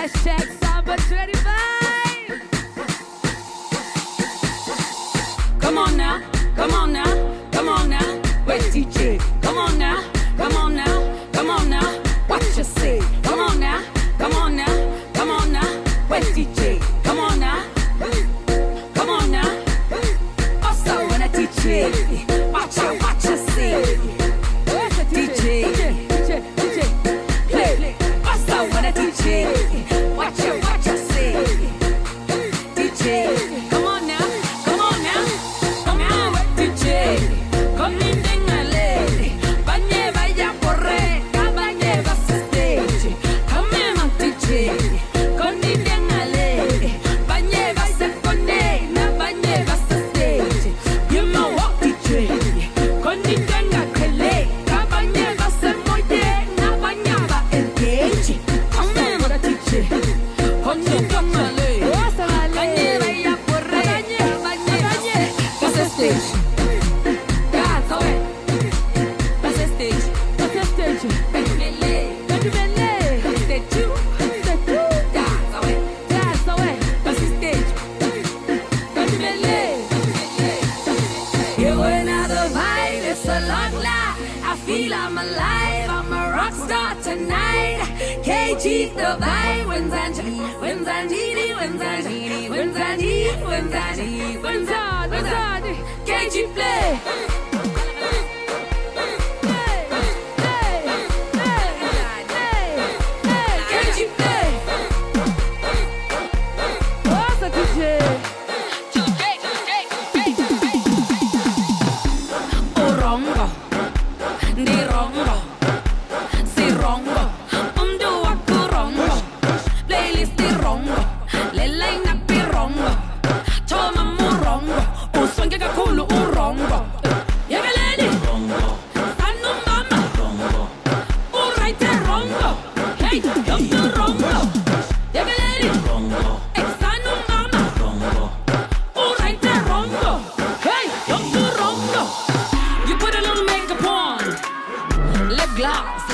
Hashtag Samba 25. Come on now, come on now, come on now. Where's DJ? Come on now, come on now, come on now. What you say? Come on now, come on now, come on now. Where's DJ? Come on now, come on now. Also wanna teach you. Watch out, what you say? DJ, play. Also wanna teach you. Watch out, what you say? DJ, come on now, come on now, come on, DJ. Come in dengale, banye vaya porre, kabanye vas stage. Come in DJ, come in dengale, banye vas pone, na banye vas stage. You know what DJ, come in dengale, kabanye vas moye, na banye va engage. Come in DJ, come in dengale, banye vaya porre, kabanye vas stage. I'm alive, I'm a rock star tonight. KG the vibe, wins and GD, KG play. KG play. What's a DJ? Orongo. Di rongo, si rongo, do aku rongo, playlist di rongo, lelai napi rongo, toma mu rongo, uswange kakulu urongo, yagaleni, sanu mama, uraite rongo, hey, yondu rongo, yagaleni, sanu mama, uraite rongo, hey, yondu rongo. You put a little makeup on. Lip gloss,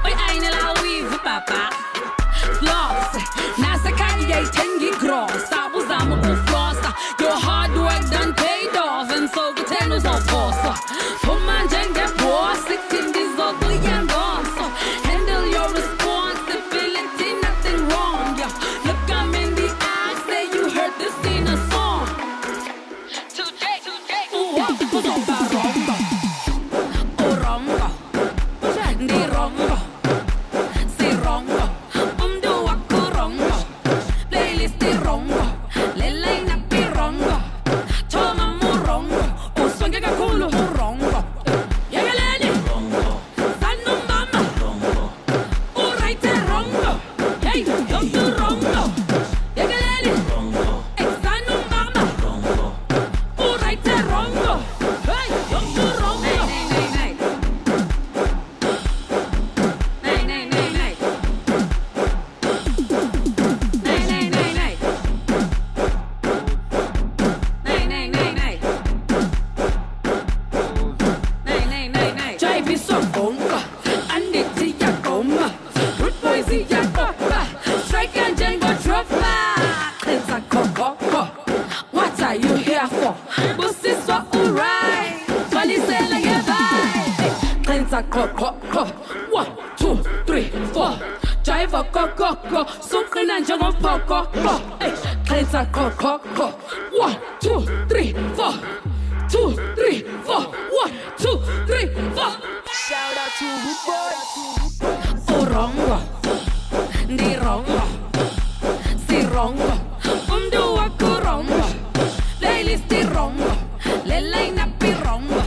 oi eine lawive papa. Floss, nasa Kanye tengi gross. Sabuzamu floss. Your hard work done paid off, and so the tenors of force. Puman jenge boss, it in this ugly and boss. Handle your responsibility, nothing wrong. Yeah. Look, I'm in the eyes, say you heard this in a song. Today, ooh, what's on the rongo? Orongo. Di rongo, si rongo, do aku rongo, playlist di rongo, lelai napi rongo, toma mu rongo, uswange kakulu rongo, yagaleni, sanu mama, uraite rongo, hey, yondu rongo, yagaleni, sanu mama, uraite rongo, hey, yondu rongo. What are you here for? This is what alright. Funny say like a vibe. Cleanse a cock. 1, 2, 3, 4. Drive a cock. Something and jump on cock. Cleanse a cock. 1, 2, 3, 4. 2, 3, 4. 1, 2, 3, 4. Shout out to Wood Boy. Orongo, di rongo, si rongo, do aku rongo, playlist di rongo, lelai napi rongo,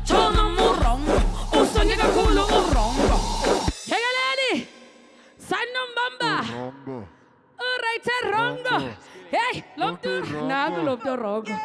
toma mu rongo, uswange kakulu urongo. Yagaleni, sanu mbamba, uraite rongo, hey, love to rongo.